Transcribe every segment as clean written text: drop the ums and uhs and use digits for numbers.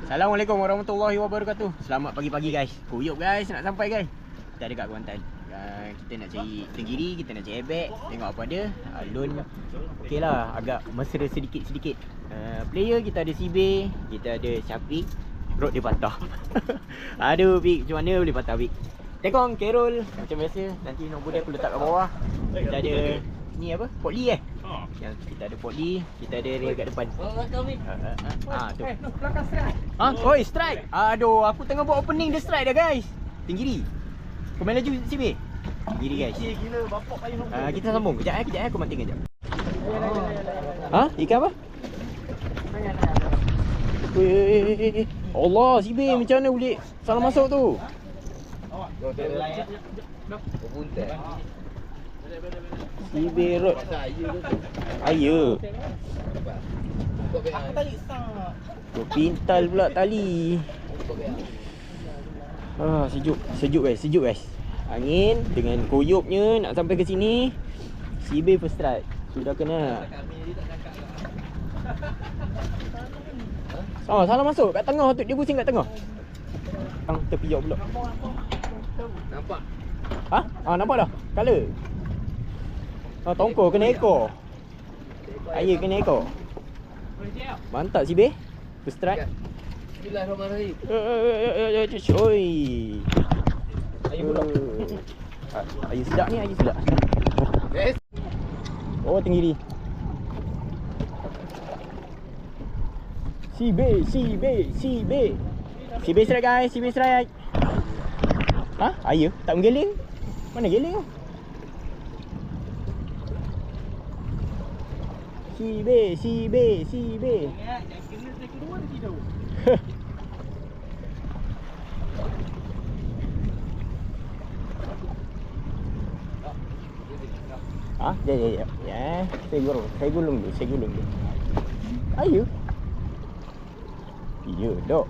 Assalamualaikum warahmatullahi wabarakatuh. Selamat pagi-pagi guys. Kuyup guys, nak sampai guys. Kita ada kat Kuantan. Kita nak cari tenggiri, kita nak cari ebek. Tengok apa ada. Alun okey lah, agak mesra sedikit-sedikit. Player kita ada CB, kita ada Syafiq. Rod dia patah. Aduh Fik, macam mana boleh patah Fik? Tekong, Carol macam biasa. Nanti nombor dia aku letak kat bawah. Kita ada ni apa? Potli Yang kita ada potli, kita ada rail kat depan. Tu. Belakang strike. Oi, strike. Aduh, aku tengah buat opening dia strike dah guys. Tenggiri. Kau main laju CB. Tenggiri guys. Gila, bapak payung nombor. Kita sambung. Kejap aku banting kejap. Ikan apa? Allah, CB macam mana boleh salah masuk tu? CB Rod. Ayo. Pintal pula tali. Sejuk guys. Angin dengan koyopnya nak sampai ke sini. CB first strike. Sudah kena. Salah masuk kat tengah tu. Dia pusing kat tengah. Terpijak pula. Nampak? Nampak dah. Color. Tongkol kena ekor. Air kena ekor. Mantap CB. First strike. Bismillahirrahmanirrahim. Oi. Air pula. Air sedap ni, air sedap. Yes. Oh, tenggiri. CB strike guys, CB strike. Air tak menggeling. Mana geling tu? CB. Jangan kena saya kedua lagi tu. Ya. Saya gulung dulu. Ayo. Ya, dok.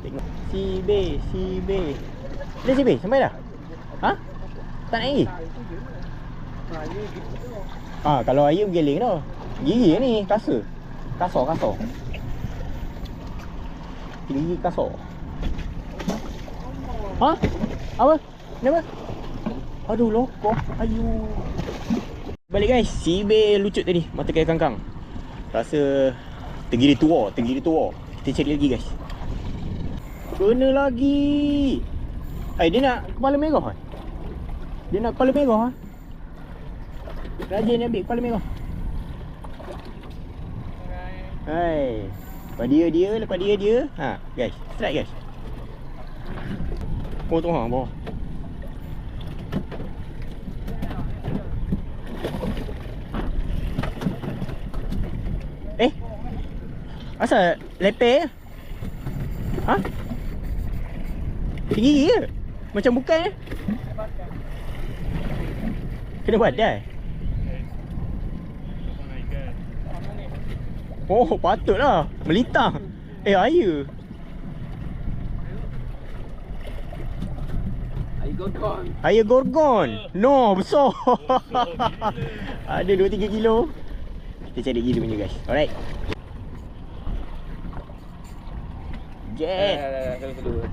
Tengok. CB. Dah CB, sampai dah? Tak nak air? Kalau air bergeling dah. Gigi ni, kasar. Gigi kasar. Apa? Kenapa? Aduh, lokoh. Ayu. Balik guys, CB lucut tadi. Mata kaya kangkang. Rasa tenggiri tua. Kita cari lagi guys. Kena lagi. Dia nak kepala merah. Rajin dia ambil kepala merah. Lepas dia. Guys, strike guys. Tu bawah. Asal lepeh? Tinggi ke? Macam bukan kena badai. Oh, patutlah melintang. Air. Air gorgon. No, besar. Ada 2-3 kilo. Kita cari gila punya guys. Alright. Jet. Kedua.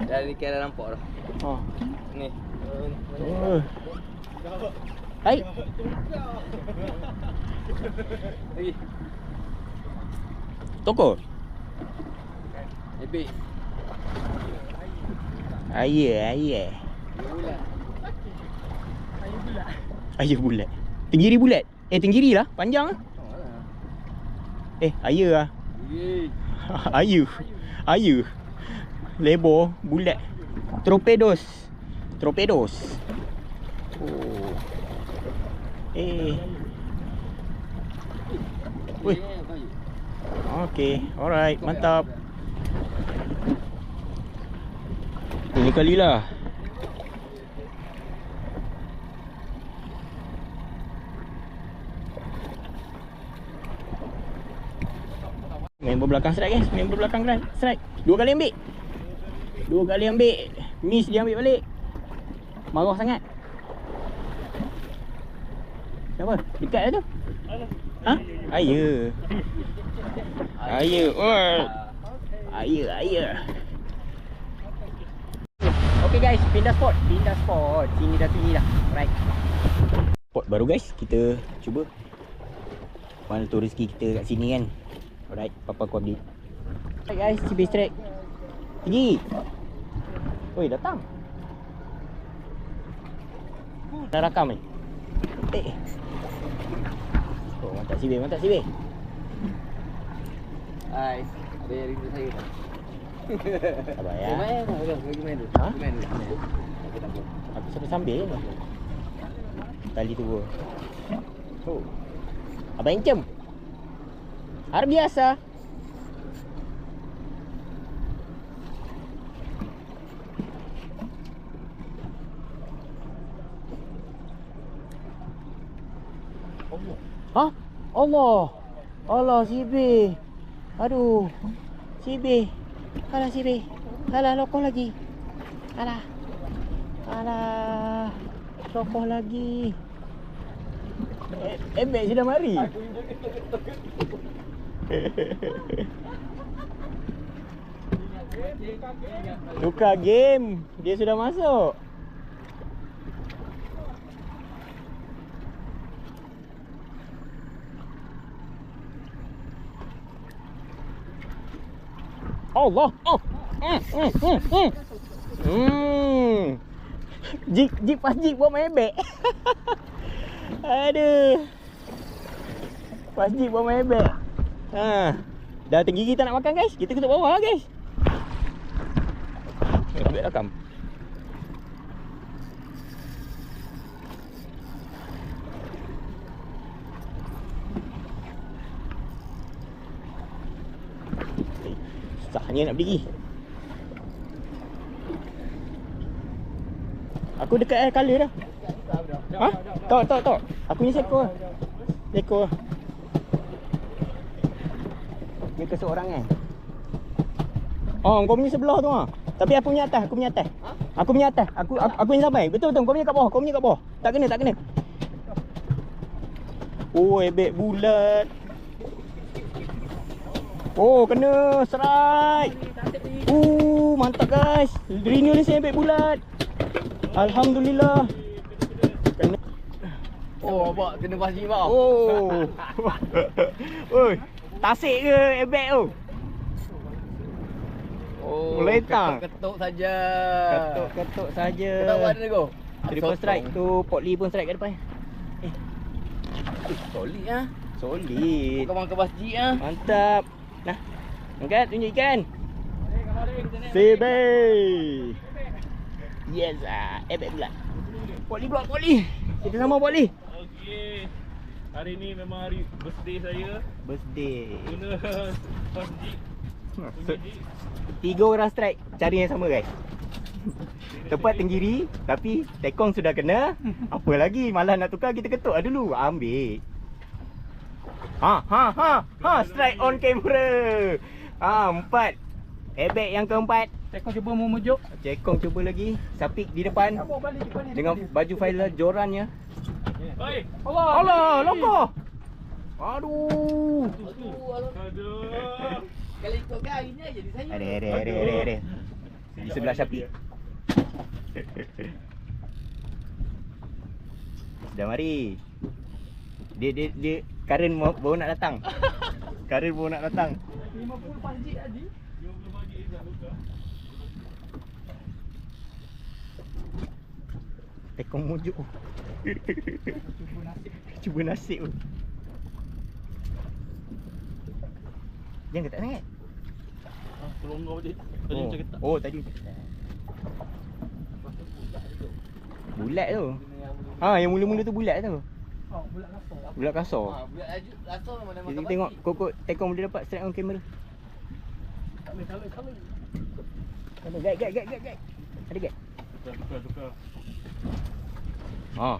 Dari kira nampak dah. Ni. Hai. Toko. Ebek. Air. Air bulat. Tenggiri bulat. Tenggiri lah, panjang. Air lah. Air. Lebar, bulat. Torpedos. Wih. Okay, alright, mantap. Ini kali lah. Member belakang strike guys. Strike. 2 kali ambil. Miss dia ambil balik. Marah sangat. Siapa? Dekat dah tu. Air. Air. Oh. Air. Okay guys, pindah spot. Sini dah tinggi dah. Alright. Spot baru guys, kita cuba. Mana tu rezeki kita kat sini kan. Alright, papa aku update. Alright guys, CB Strike. Tinggi. Oi, datang. Dah rakam ni. Oh, mantap CB. Hai. Ada yang rindu saya tak? Sabar ya. Main dulu. Ha? Main dulu. Aku tak mau. Aku sambil ni. Tali tu. Oh. Abang encem. Har biasa. Ha? Allah CB. Aduh. CB. Alah CB. Alah lokoh lagi. Alah. Lokoh lagi. Ebek sudah mari. Tukar game. Dia sudah masuk. Allah. Jik pas jik buat main ebek. Aduh. Pas jik buat main ebek. Dah tinggi kita nak makan guys. Kita ketuk bawah guys. Ebek rakam. Susahnya nak berdiri. Aku dekat air colour dah. Ha? Tok. Aku ni seekor. Seekor. Dia keseorangan. Oh, kau punya sebelah tu ah. Tapi aku punya atas. Aku punya atas. Aku yang sampai. Betul. Kau punya kat bawah. Tak kena. Oh, ebek bulat. Oh, kena strike. Mantap guys. Renew lesen ebek bulat. Alhamdulillah. Kena. Oh, abang kena pasir bang. Oh. Oi, tasik ke ebek tu? Oh, Meletang. Ketuk saja. Ketuk saja. Kau tahu ada go? Triple strike tu, Portly pun strike kat depan. Solid ah. Solid. Kau ke masjid ah. Mantap. Nah. Angkat, tunjuk ikan. CB. Yes ah, ebek pula. Portly. Kita sama Portly. Okey. Hari ni memang hari birthday saya. Birthday. Guna first jeep. Tiga orang strike, cari yang sama guys. Tepat tenggiri, tapi tekong sudah kena. Apa lagi, malah nak tukar kita ketuk dulu. Ambil. Strike on camera. 4. Ebek yang keempat. Tekong cuba memujuk. Cekong cuba lagi. Sapik di depan dengan baju filer jorannya. Oi. Allah, lokoh. Aduh. Aduh. Kalau ikut kan hari ni jadi saya. Ada. Di sebelah Syafiq. Dah mari. Dia Karen baru nak datang. 50 pasjid aja. 50 pagi dah buka. Tekong mujuk. Cuba nasib tu. Jangan ketat sangat. Tolong kau tadi. Tadi macam ketak. Oh, tadi. Bulat tu. Yang mula-mula tu bulat tu. Bulat kasar. Bulat langsung mana Kita tengok kokok tekong boleh dapat strike on camera. Ada guide. Ada guide. Tukar.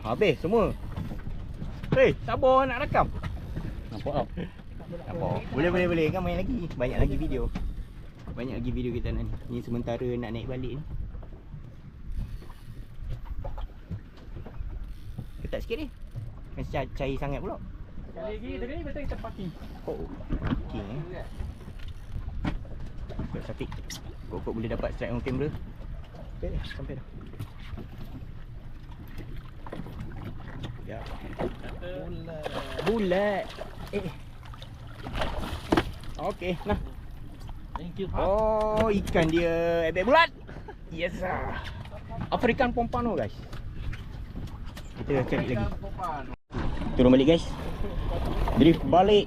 Habis semua. Hei, sabar nak rakam. Nampak tak? Nampak. Boleh kan main lagi. Banyak lagi video kita nak ni. Ni sementara nak naik balik ni. Ketat sikit ni. Kan cair sangat pula. Sekali lagi, tadi betul kita parking. Oh, parking Syafiq. Kok boleh dapat strike on kamera. Okay, sampai dah. Ya. Bulat. Okey, nah. Thank you. Oh, ikan dia ebek bulat. Yes sir. African pompano guys. Kita cari lagi. Turun balik guys. Drift balik.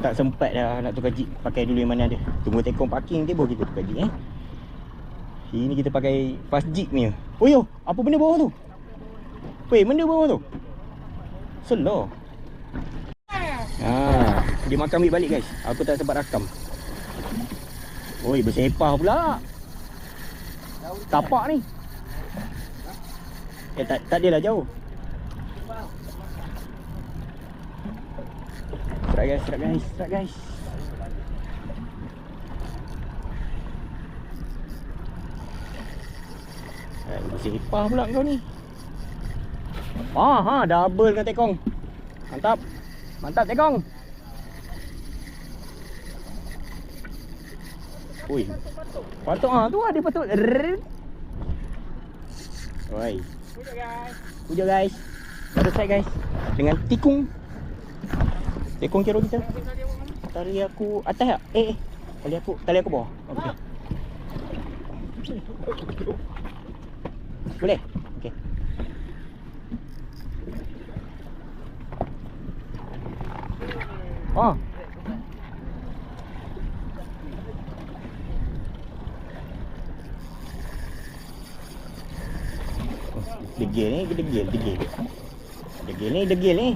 Tak sempat dah nak tukar jeep. Pakai dulu yang mana ada. Tunggu tekong parking dia baru kita tukar jeep Ini kita pakai fast jeep ni. Oh yo, apa benda bawah tu? Weh, benda bawah tu. Slow. Dia makan ambil balik guys. Aku tak sempat rakam. Oi, bersepah pula. Tapak ni. Tak adalah jauh. Serat guys. Bersepah pula kau ni. Double dengan tekong. Mantap tekong. Oi. Patok tu ada patok. Oi. Puja guys. Baru set guys. Dengan tikung. Tekong kira kita. Tali aku atas tak? Tali aku bawah. Okey. Boleh? Okey. Degil ni. Degil ni.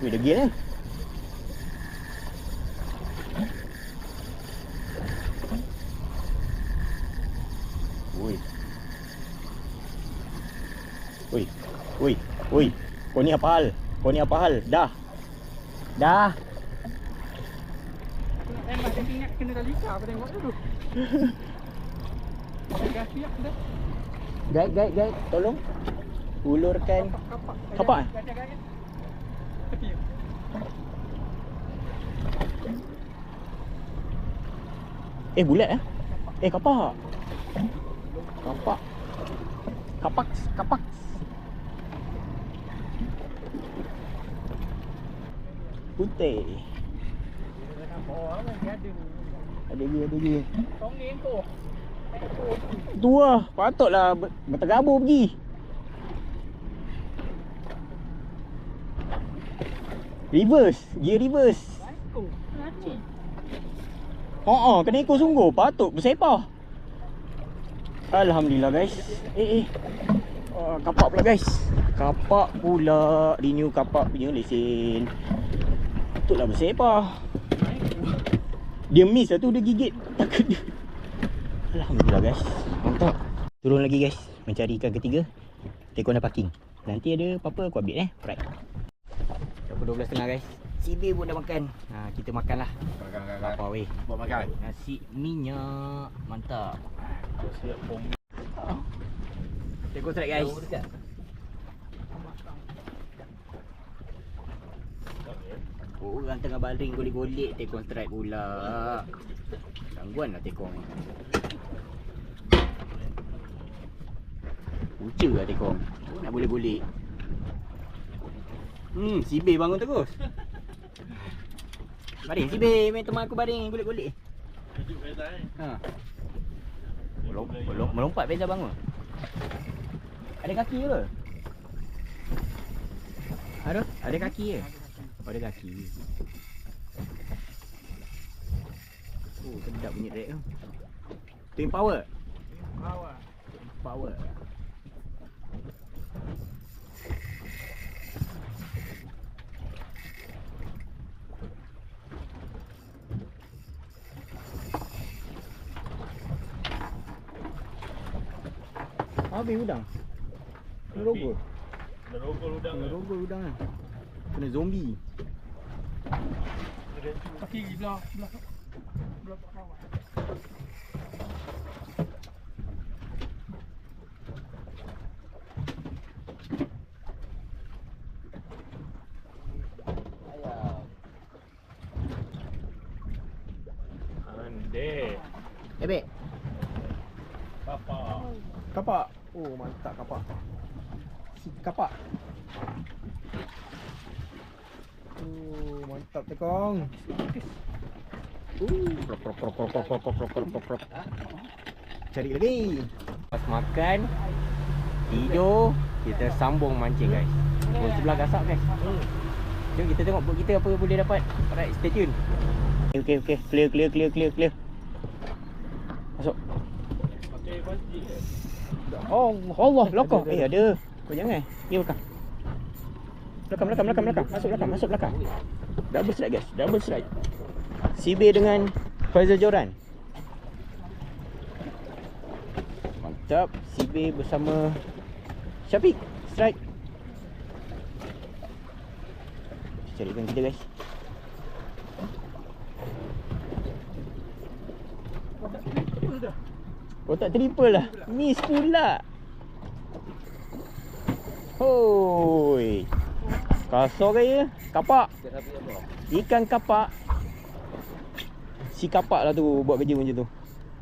Weh, degil ni. Oi. Kau ni apa hal? Dah. Masih ingat kena dah lika aku tengok dulu. Kaki aku dah. Guide, tolong ulurkan kapak. Bulat kapak. Kapak. Putih. Ada dia. Tong ni tu. Tu lah, patutlah berterabur pergi. Gear reverse. Kena ikut sungguh, patut bersepah. Alhamdulillah guys. Kapak pula guys. Kapak pula, renew kapak punya lesen. Patutlah bersepah. Dia miss lah tu, dia gigit. Takut dia. Alhamdulillah guys. Mantap. Turun lagi guys, mencari ikan ketiga. Tekong dah parking. Nanti ada apa-apa aku ambil right. Pukul 12.30 guys. Cibi pun dah makan. Kita makan lah. Apa weh? Buat makan. Nasi minyak. Mantap. Siap pom. Tekong strike guys. Orang tengah baring golek-golek, tekong strike pula. Gangguan lah tekong ni. Uca lah tekong. Nak boleh-bolek. Sibir bangun terus. Baring Sibir, main teman aku baring golek-golek. Melompat Beza bangun. Ada kaki ke? Ada kaki ke? Ada kaki. Sedap bunyi rek tu. Twin power. Habis udang. Kena rogol. Kena rogol udang kan. Kena zombie. Kaki belah kawan. ebek. Papa. Kapak. Oh, mantap kapak. Si kapak. Oh, mantap tekong. Cari lagi. Pas makan, tidur, kita sambung mancing guys. Bot sebelah gasak guys. Jom kita tengok bot kita apa boleh dapat. Alright, stay tune. Okay. Clear. Masuk. Pakai pancing ke? Oh, Allah, belakang. Ada. Kau jangan. Dia belakang. Belakang. Masuk belakang. Double strike guys. Double strike. CB dengan Faizal Joran. Mantap. CB bersama Syafiq. Strike. Carikan kita guys. Kotak triple lah. Miss pula. Hoi. Kasar gaya. Kapak. Ikan kapak. Si kapak lah tu buat kerja macam tu.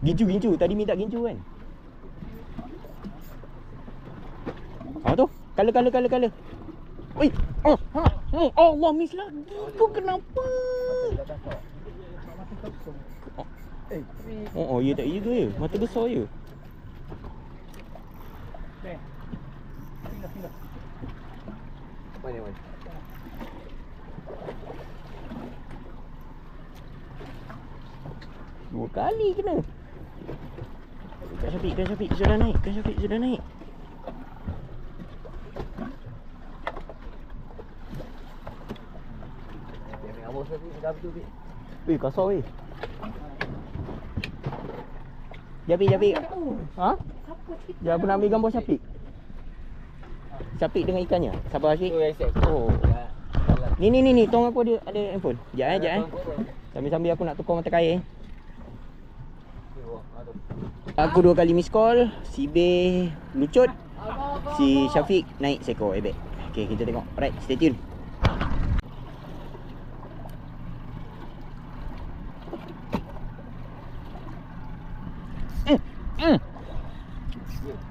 Gincu. Tadi minta gincu kan. Tu. Kala. Oi. Allah, miss lagi. Kau kenapa? Oh, ya tak ya ke? Mata besar je. Apa ni, Wan? Dua kali kena. Kak Syafiq sudah naik. Abang Syafiq dah betul, Pi. Weh, kasar weh. Syafiq. Ha? Dia pernah ambil gambar Syafiq. Syafiq dengan ikannya. Sabar Syafiq. Tu yang set. Oh. Ni, tong aku ada handphone. Sekejap. Sambil aku nak tukar mata kain. Aku 2 kali miss call. Si B lucut. Si Syafiq naik seekor ebek. Okay, kita tengok. Alright, stay tune.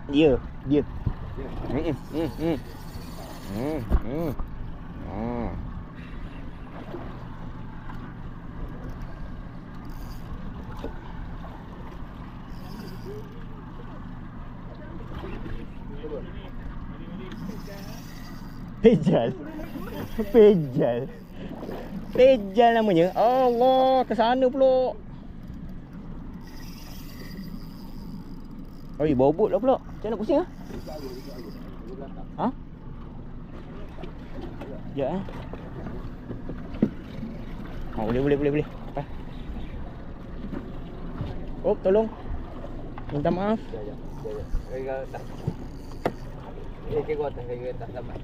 Dia. Pejal namanya. Allah, ke sana pula. Oi, bawa bot lah pula. Macam nak pusing ah? Ha? Ya eh. Oh, boleh. Apa? Oh, tolong. Minta maaf. Tak. Kau tak selamat.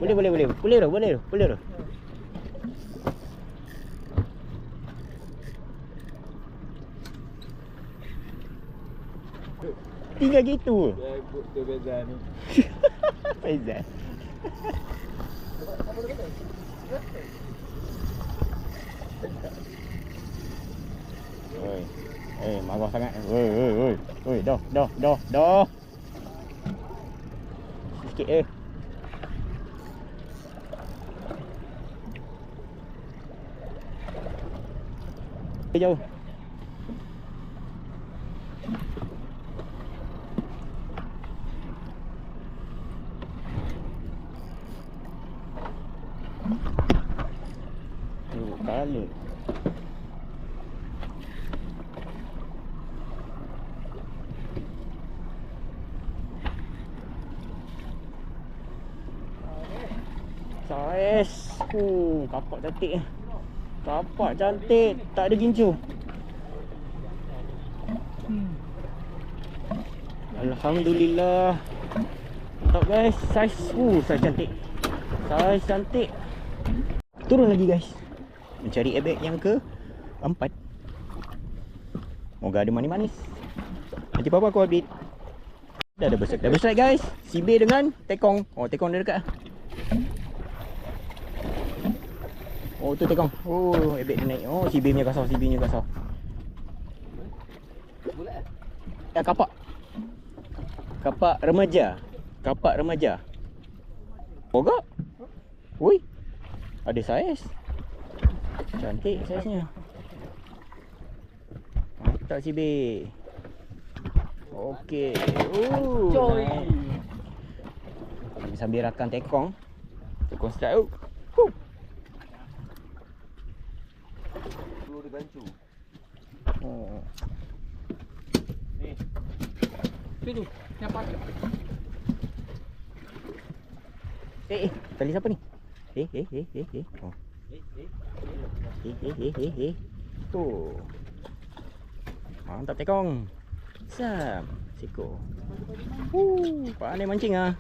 Boleh dah. Tinggal gitu. Tu beza ni. Faizal. Oi, marah sangat. Oi, dah. Sikit jauh. Kali. Sais. Kapak cantik. Tak ada gincu. Alhamdulillah. Mantap guys. Saiz cantik. Turun lagi guys. Mencari ebek yang ke-4. Moga ada manis-manis. Nanti apa aku update. Dah berstrike guys. Si B dengan tekong. Oh, tekong dah dekat. Oh, tu tekong. Oh, ebek dia naik. Oh, si B punya kasar. Bulat. Kapak. Kapak remaja. Kapak remaja. Bogak. Ui. Ada saiz. Cantik saiznya. Mantap si B. Okey. Coy. Sambil rakam tekong. Tekong strike. Perlu dibantu. Oh. Tu. Siapa? Tali siapa ni? Oh. Tu. Mantap tekong. Sam. Siko. Pandai mancing ah.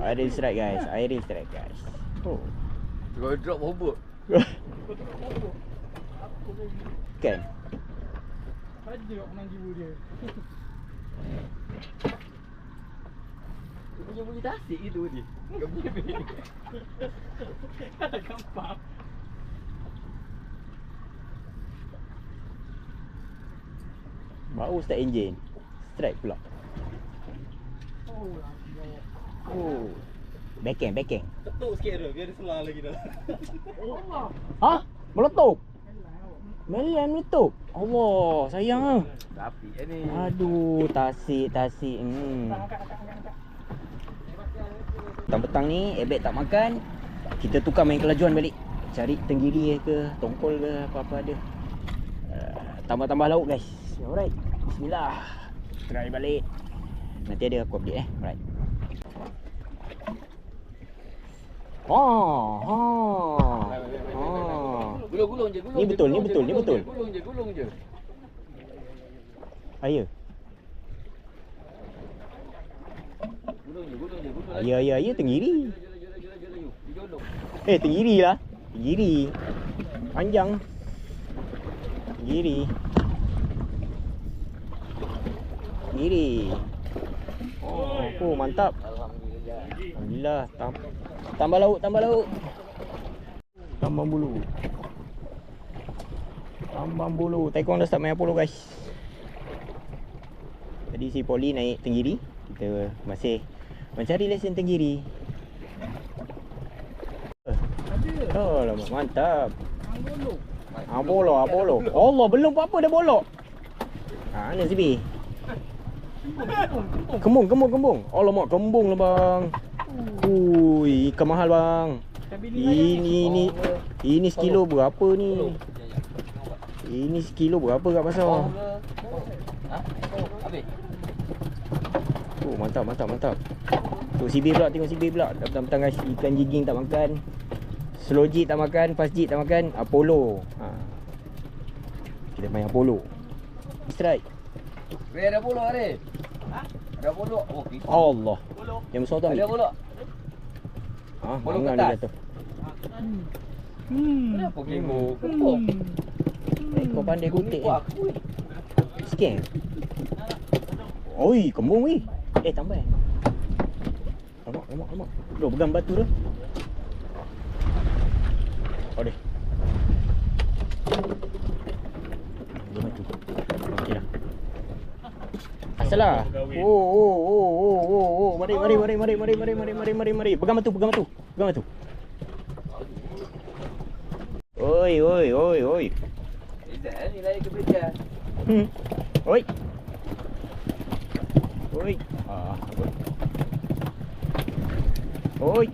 Air strike guys. Air strike guys. Oh. Kau drop bobot. Kan? Saja kat menang jiwa dia. Kau punya bunyi tasik itu dia. Kau punya beg. Ada gambar. Baru start enjin. Strike pula. Oh. Backhand. Ketuk sikit tu biar dia selah lagi dah. Ha? Meletup? Melian meletup? Allah, sayang ah. Tapi ni. Aduh, tasik. Petang-petang ni, Ebek tak makan. Kita tukar main kelajuan balik. Cari tenggiri ke, tongkol ke, apa-apa ada. Tambah-tambah lauk guys. Alright, bismillah. Try balik. Nanti ada aku update Alright. Gulung je. Ni betul. Gulung je. Ayah. Gulung je. Ayah tenggiri. Jolong. Tenggiri lah. Tenggiri. Panjang. Tenggiri. Oh, mantap. Alhamdulillah. Alhamdulillah. Tambah lauk. Tambang bulu. Tekong dah start main polo guys. Tadi si Poli naik tenggiri. Kita masih mencari lesen tenggiri. Oh, lama. Mantap. Bolok. Allah, belum apa-apa dah bolok. Mana si B? Kembung. Alamak, kembung lah bang. Ui, ikan mahal bang. Ini sekilo berapa ni? Ini sekilo berapa kat pasar? Habis. Oh, mantap. Tu si B pula, tengok si B pula. Petang-petang guys, ikan jigging tak makan. Slow jig tak makan, fast jig tak makan. Apollo. Kita main Apollo. Strike. Ada bolok ni. Ada bolok. Oh, Allah. Yang besar tu ambil. Ada bolok. Bolok Hangat kertas. dia jatuh. Kenapa kemo? Kembung. Kau pandai kutik Wah, aku ni. Scam. Oi, kembung weh. Tambah. Alamak. Loh, pegang batu tu. Oh deh. Dia mati. Okey dah. Asalah. Oh. Mari. Pegang batu. Oi. Izat ni lari ke beja. Oi. Apa? Oi.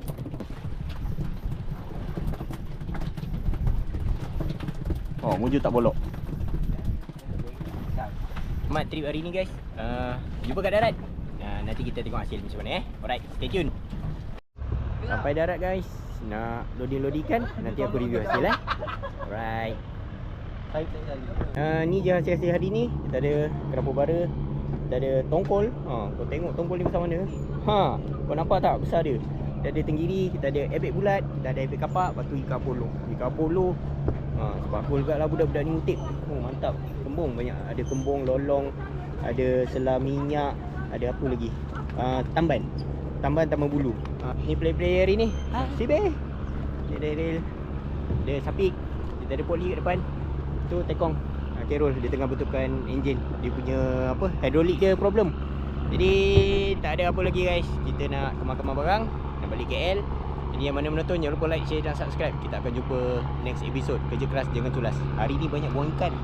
Oh, muju tak bolok. Mat trip hari ni guys. Jumpa kat darat. Nanti kita tengok hasil macam mana Alright, stay tune. Sampai darat guys. Nak loading-kan. Nanti aku review hasil Alright. Ni je hasil-hasil hari ni. Kita ada kerapu bara. Kita ada tongkol. Kau tengok tongkol ni besar mana. Kau nampak tak besar dia. Kita ada tenggiri, kita ada ebek bulat, kita ada ebek kapak, lepas tu ikan Apollo. Sebab cool juga lah budak-budak ni ngutip. Oh, mantap. Kembung banyak. Ada kembung, lolong, ada selam minyak, ada apa lagi? Tamban bulu. Ni player hari ni. Si B. Dia ada Sapik. Kita ada Poli kat depan. Tu Tekong Carol, dia tengah betulkan enjin. Dia punya apa, hydraulic dia problem. Jadi tak ada apa lagi guys. Kita nak kemas-kemas barang, nak balik KL. Jadi yang mana menonton, jangan lupa like, share dan subscribe. Kita akan jumpa next episode. Kerja keras jangan tulas. Hari ni banyak buang ikan.